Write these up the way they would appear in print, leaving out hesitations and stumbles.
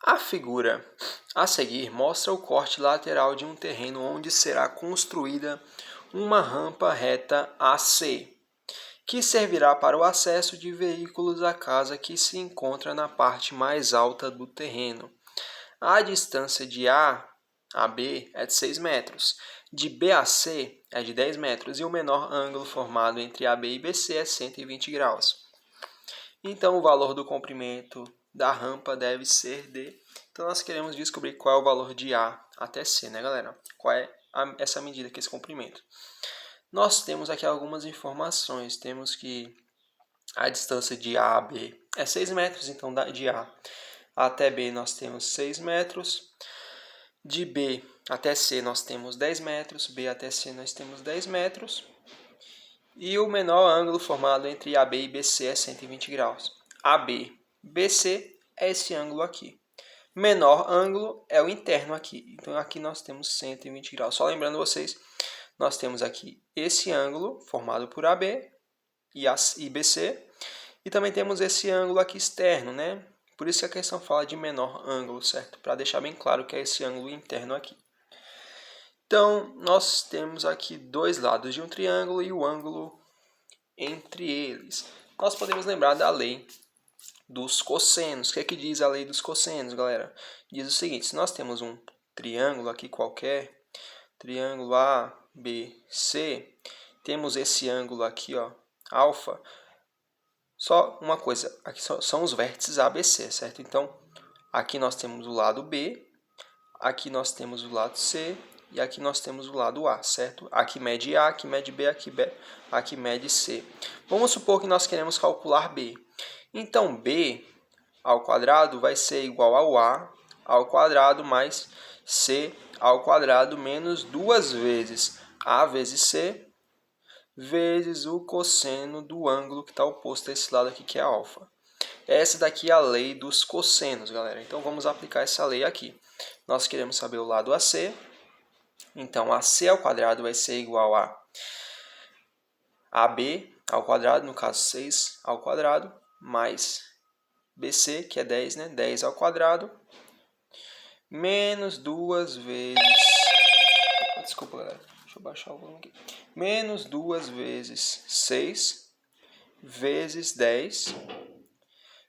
A figura a seguir mostra o corte lateral de um terreno onde será construída uma rampa reta AC, que servirá para o acesso de veículos à casa que se encontra na parte mais alta do terreno. A distância de A a B é de 6 metros, de B a C é de 10 metros e o menor ângulo formado entre AB e BC é 120 graus. Então, o valor do comprimento da rampa deve ser de... Então, nós queremos descobrir qual é o valor de A até C, né, galera? Qual é essa medida aqui, esse comprimento. Nós temos aqui algumas informações. Temos que a distância de A a B é 6 metros, então de A até B nós temos 6 metros. De B até C nós temos 10 metros, B até C nós temos 10 metros. E o menor ângulo formado entre AB e BC é 120 graus. AB, BC é esse ângulo aqui. Menor ângulo é o interno aqui. Então aqui nós temos 120 graus. Só lembrando vocês, nós temos aqui esse ângulo formado por AB e BC. E também temos esse ângulo aqui externo, né? Por isso que a questão fala de menor ângulo, certo? Para deixar bem claro que é esse ângulo interno aqui. Então, nós temos aqui dois lados de um triângulo e o ângulo entre eles. Nós podemos lembrar da lei dos cossenos. O que é que diz a lei dos cossenos, galera? Diz o seguinte, se nós temos um triângulo aqui qualquer, triângulo A, B, C, temos esse ângulo aqui, ó, alfa. Só uma coisa, aqui são os vértices ABC, certo? Então, aqui nós temos o lado B, aqui nós temos o lado C e aqui nós temos o lado A, certo? Aqui mede A, aqui mede B, aqui mede C. Vamos supor que nós queremos calcular B. Então, B ao quadrado vai ser igual ao A ao quadrado mais C ao quadrado menos duas vezes A vezes C vezes o cosseno do ângulo que está oposto a esse lado aqui, que é alfa. Essa daqui é a lei dos cossenos, galera. Então, vamos aplicar essa lei aqui. Nós queremos saber o lado AC. Então, AC ao quadrado vai ser igual a AB ao quadrado, no caso 6 ao quadrado, mais BC, que é 10, né? 10 ao quadrado, menos duas vezes... Desculpa, galera. Deixa eu baixar o volume aqui. Menos duas vezes 6 vezes 10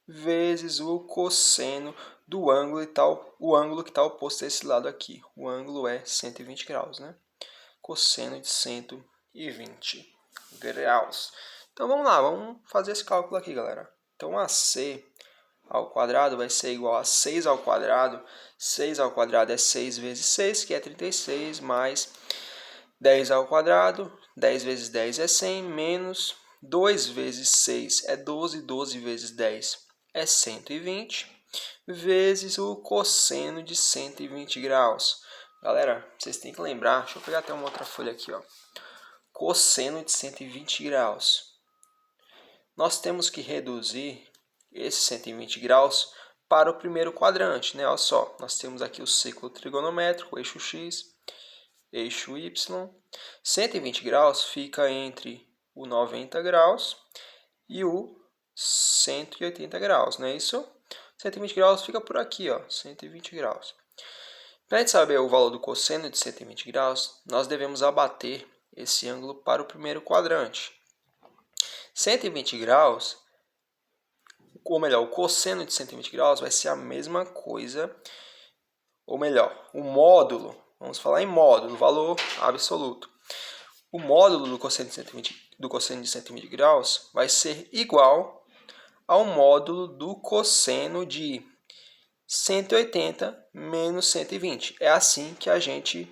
vezes o cosseno do ângulo e tal, o ângulo que está oposto a esse lado aqui. O ângulo é 120 graus, né? Cosseno de 120 graus. Então vamos lá, vamos fazer esse cálculo aqui, galera. Então AC ao quadrado vai ser igual a 6 ao quadrado. 6 ao quadrado é 6 vezes 6, que é 36, mais 10 ao quadrado. 10 vezes 10 é 100, menos 2 vezes 6 é 12, 12 vezes 10 é 120, vezes o cosseno de 120 graus. Galera, vocês têm que lembrar, deixa eu pegar até uma outra folha aqui, ó. Cosseno de 120 graus. Nós temos que reduzir esse 120 graus para o primeiro quadrante, né? Olha só, nós temos aqui o círculo trigonométrico, eixo X, eixo Y. 120 graus fica entre o 90 graus e o 180 graus, não é isso? 120 graus fica por aqui, ó, 120 graus. Para a gente saber o valor do cosseno de 120 graus, nós devemos abater esse ângulo para o primeiro quadrante. 120 graus, ou melhor, o cosseno de 120 graus vai ser a mesma coisa, ou melhor, o módulo, vamos falar em módulo, valor absoluto. O módulo do cosseno de 120 graus vai ser igual ao módulo do cosseno de 180 menos 120. É assim que a gente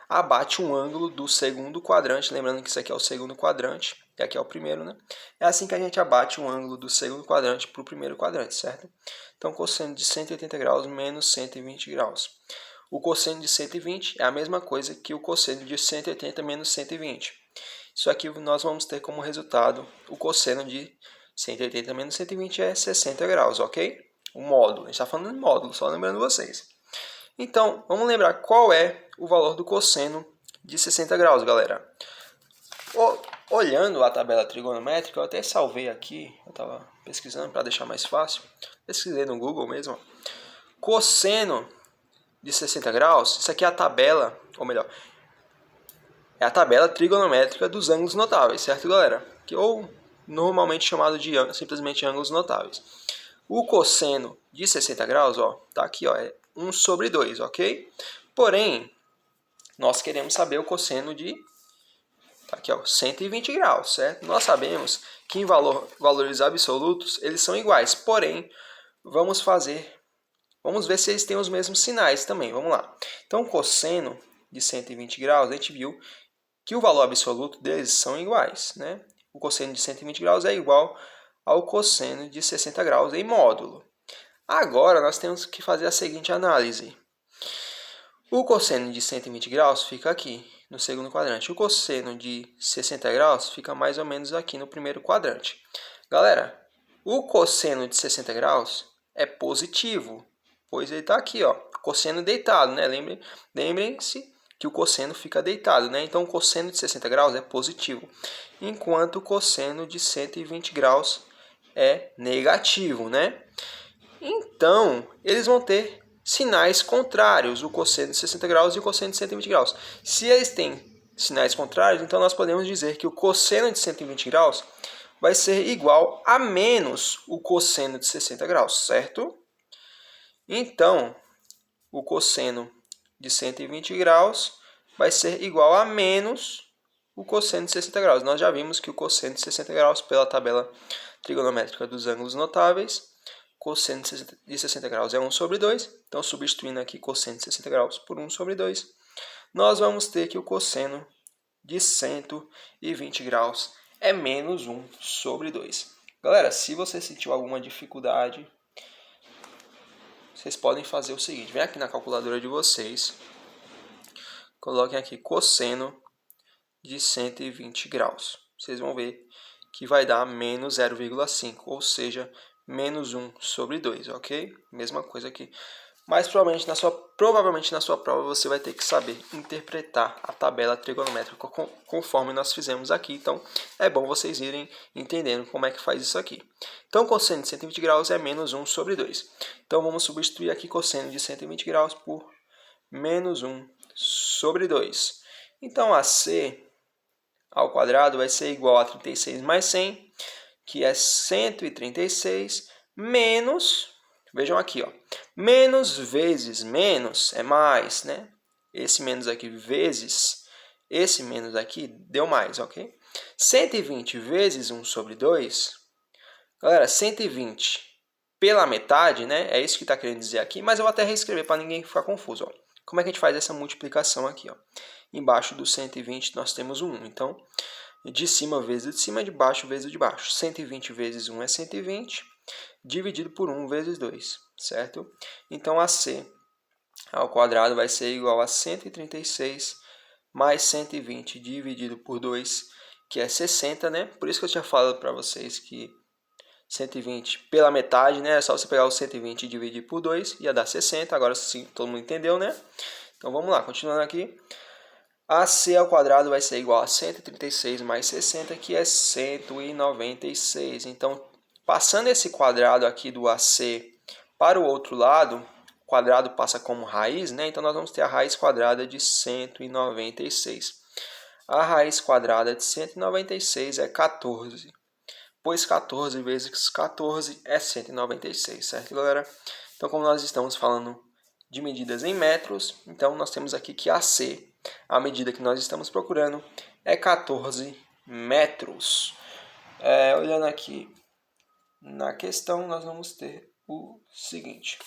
abate um ângulo do segundo quadrante. Lembrando que isso aqui é o segundo quadrante e aqui é o primeiro, né? É assim que a gente abate um ângulo do segundo quadrante para o primeiro quadrante, certo? Então, cosseno de 180 graus menos 120 graus. O cosseno de 120 é a mesma coisa que o cosseno de 180 menos 120. Isso aqui nós vamos ter como resultado o cosseno de 180 menos 120 é 60 graus, ok? O módulo, a gente está falando de módulo, só lembrando vocês. Então, vamos lembrar qual é o valor do cosseno de 60 graus, galera. Olhando a tabela trigonométrica, eu até salvei aqui, eu estava pesquisando para deixar mais fácil. Pesquisei no Google mesmo. cosseno de 60 graus, isso aqui é a tabela, ou melhor, é a tabela trigonométrica dos ângulos notáveis, certo, galera? Ou normalmente chamado de simplesmente ângulos notáveis. O cosseno de 60 graus, ó, tá aqui, ó, é 1 sobre 2, ok? Porém, nós queremos saber o cosseno de, tá aqui, ó, 120 graus, certo? Nós sabemos que em valores absolutos eles são iguais, porém, vamos ver se eles têm os mesmos sinais também, vamos lá. Então, o cosseno de 120 graus, a gente viu que o valor absoluto deles são iguais, né? O cosseno de 120 graus é igual ao cosseno de 60 graus em módulo. Agora, nós temos que fazer a seguinte análise. O cosseno de 120 graus fica aqui, no segundo quadrante. O cosseno de 60 graus fica mais ou menos aqui no primeiro quadrante. Galera, o cosseno de 60 graus é positivo, pois ele está aqui, ó, cosseno deitado, né? Lembrem-se que o cosseno fica deitado, né? Então, o cosseno de 60 graus é positivo, enquanto o cosseno de 120 graus é negativo, né? Então, eles vão ter sinais contrários, o cosseno de 60 graus e o cosseno de 120 graus. Se eles têm sinais contrários, então nós podemos dizer que o cosseno de 120 graus vai ser igual a menos o cosseno de 60 graus, certo? Então, o cosseno de 120 graus vai ser igual a menos o cosseno de 60 graus. Nós já vimos que o cosseno de 60 graus, pela tabela trigonométrica dos ângulos notáveis, cosseno de 60 graus é 1 sobre 2. Então, substituindo aqui cosseno de 60 graus por 1 sobre 2, nós vamos ter que o cosseno de 120 graus é menos 1 sobre 2. Galera, se você sentiu alguma dificuldade, vocês podem fazer o seguinte. Vem aqui na calculadora de vocês, coloquem aqui cosseno de 120 graus. Vocês vão ver que vai dar menos 0,5, ou seja, menos 1 sobre 2, ok? Mesma coisa aqui. Mas provavelmente na sua prova você vai ter que saber interpretar a tabela trigonométrica conforme nós fizemos aqui. Então, é bom vocês irem entendendo como é que faz isso aqui. Então, cosseno de 120 graus é menos 1 sobre 2. Então, vamos substituir aqui cosseno de 120 graus por menos 1 sobre 2. Então, AC ao quadrado vai ser igual a 36 mais 100, que é 136, menos, vejam aqui, ó, menos vezes menos é mais, né? Esse menos aqui vezes, esse menos aqui deu mais, ok? 120 vezes 1 sobre 2, galera, 120 pela metade, né? É isso que está querendo dizer aqui, mas eu vou até reescrever para ninguém ficar confuso, ó. Como é que a gente faz essa multiplicação aqui, ó? Embaixo do 120 nós temos o 1, então de cima vezes o de cima, de baixo vezes o de baixo. 120 vezes 1 é 120, dividido por 1 vezes 2, certo? Então, AC ao quadrado vai ser igual a 136 mais 120 dividido por 2, que é 60, né? Por isso que eu tinha falado para vocês que 120 pela metade, né? É só você pegar o 120 e dividir por 2, ia dar 60. Agora sim, todo mundo entendeu, né? Então, vamos lá, continuando aqui. AC ao quadrado vai ser igual a 136 mais 60, que é 196. Então, passando esse quadrado aqui do AC para o outro lado, o quadrado passa como raiz, né? Então, nós vamos ter a raiz quadrada de 196. A raiz quadrada de 196 é 14, pois 14 vezes 14 é 196, certo, galera? Então, como nós estamos falando de medidas em metros, então nós temos aqui que AC, a medida que nós estamos procurando, é 14 metros. Olhando aqui na questão, nós vamos ter o seguinte.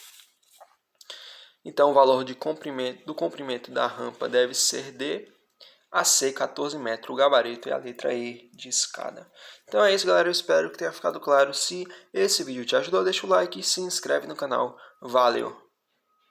Então, o valor do comprimento da rampa deve ser de AC 14 metros. O gabarito é a letra E de escada. Então é isso, galera. Eu espero que tenha ficado claro. Se esse vídeo te ajudou, deixa o like e se inscreve no canal. Valeu!